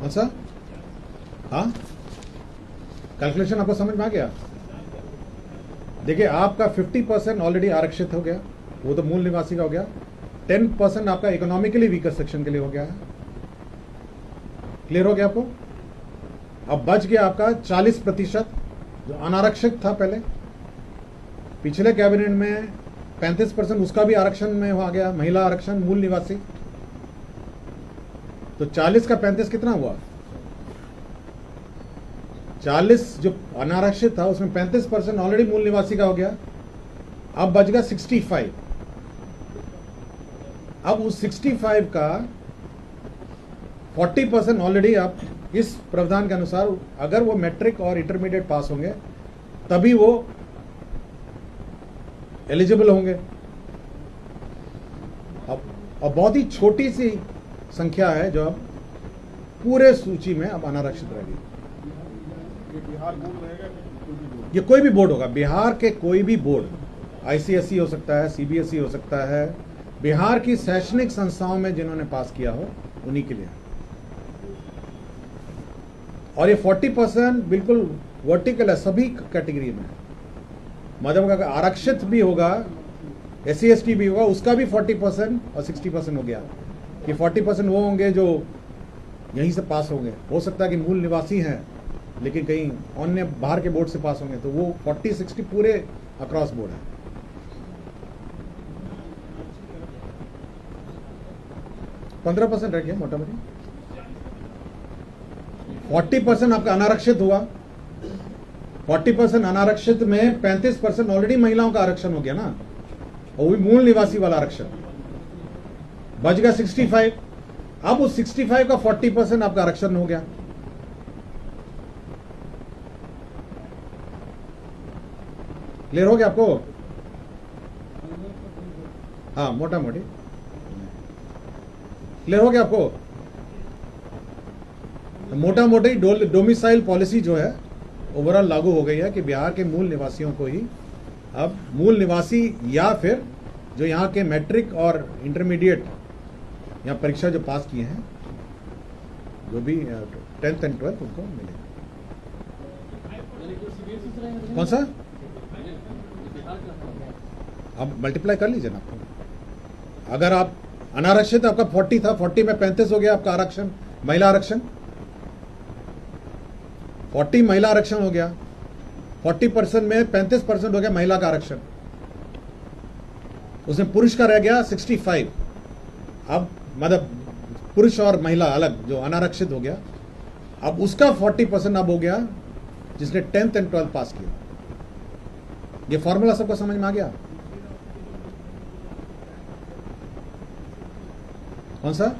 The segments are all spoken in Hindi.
कौन सा? हाँ, कैलकुलेशन आपको समझ में आ गया? देखिए, आपका 50% ऑलरेडी आरक्षित हो गया, वो तो मूल निवासी का हो गया। 10% आपका इकोनॉमिकली वीकर सेक्शन के लिए हो गया है। क्लियर हो गया आपको? अब बच गया आपका 40% जो अनारक्षित था पहले। पिछले कैबिनेट में 35% उसका भी आरक्षण में आ गया, महिला आरक्षण, मूल निवासी। तो 40 का 35 कितना हुआ? 40 जो अनारक्षित था उसमें 35% ऑलरेडी मूल निवासी का हो गया। अब बच गया 65। अब उस 65 का 40% ऑलरेडी आप इस प्रावधान के अनुसार अगर वो मैट्रिक और इंटरमीडिएट पास होंगे तभी वो एलिजिबल होंगे। अब बहुत ही छोटी सी संख्या है जो अब पूरे सूची में अब अनारक्षित रहेगी। ये कोई भी बोर्ड होगा, बिहार के कोई भी बोर्ड, आईसीएसई हो सकता है, सीबीएसई हो सकता है, बिहार की शैक्षणिक संस्थाओं में जिन्होंने पास किया हो उन्हीं के लिए। और ये 40% बिल्कुल वर्टिकल है सभी कैटेगरी में। मतलब अगर आरक्षित भी होगा, एससी एसटी भी होगा, उसका भी 40% और 60% हो गया कि 40% वो होंगे जो यहीं से पास होंगे। हो सकता है कि मूल निवासी हैं लेकिन कहीं अन्य बाहर के बोर्ड से पास होंगे, तो वो 40-60 पूरे अक्रॉस बोर्ड है। %15 रह गया मोटा मोटी। 40% आपका अनारक्षित हुआ। 40% अनारक्षित में 35% ऑलरेडी महिलाओं का आरक्षण हो गया ना, और वो भी मूल निवासी वाला आरक्षण। बच गया 65। अब उस 65 का 40% आपका आरक्षण हो गया। क्लियर हो गया आपको? हाँ, मोटा मोटी क्लियर हो गया आपको? मोटा मोटी डोमिसाइल पॉलिसी जो है ओवरऑल लागू हो गई है कि बिहार के मूल निवासियों को ही अब मूल निवासी या फिर जो यहाँ के मैट्रिक और इंटरमीडिएट यहाँ परीक्षा जो पास किए हैं, जो भी 10th and 12th उनको मिलेगा। कौन सा? आप मल्टीप्लाई कर लीजिए ना। अगर आप अनारक्षित आपका 40 था, 40 में 35 हो गया आपका आरक्षण, महिला आरक्षण। 40 महिला आरक्षण हो गया, 40% में 35% हो गया महिला का आरक्षण, उसमें पुरुष का रह गया 65। अब मतलब पुरुष और महिला अलग जो अनारक्षित हो गया, अब उसका 40% अब हो गया जिसने 10th and 12th पास किया। ये फॉर्मूला सबको समझ में आ गया? कौन सा?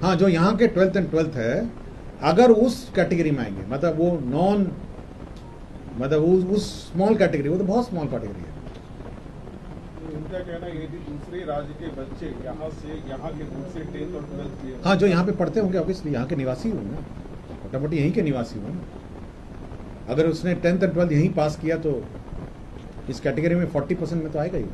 हाँ, जो यहाँ के 12th and 12th है, अगर उस कैटेगरी में आएंगे, मतलब वो नॉन, मतलब उस स्मॉल कैटेगरी, वो तो बहुत स्मॉल कैटेगरी है। उनका कहना है यदि दूसरे राज्य के बच्चे यहाँ के दूसरे 10th और 12th किए, हाँ, जो यहाँ पे पढ़ते होंगे ऑब्वियसली यहाँ के निवासी होंगे, मोटा मोटी यहीं के निवासी होंगे। अगर उसने 10th and 12th यहीं पास किया तो इस कैटेगरी में 40% में तो आएगा ही।